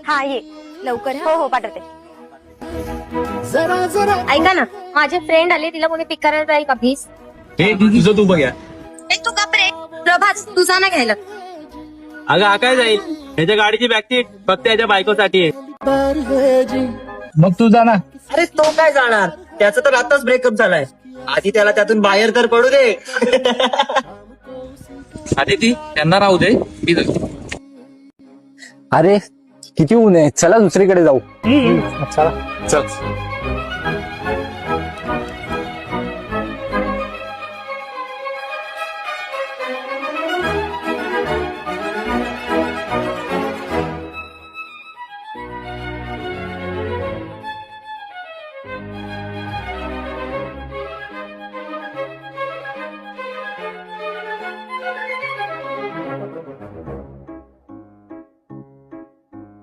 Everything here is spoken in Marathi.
हा ये लवकर हो हो पाठवते. ऐका ना, माझे फ्रेंड आले, तिला कोणी पिक करायला जाईल का प्लीज? हे तुझं तू बघा. तू का रे प्रभास, तुझा ना घ्यायला. अगं हा काय जाईल, ह्याच्या गाडीची बॅकसीट फक्त याच्या बायकोसाठी आहे. मग तू जा ना. अरे तो काय जाणार, त्याचा तर आताच ब्रेकअप झालाय. आधी त्याला त्यातून बाहेर तर पडू दे. आदिती त्यांना राहू दे, मी जातो. अरे किती ऊन आहे, चला दुसरीकडे जाऊ. चल.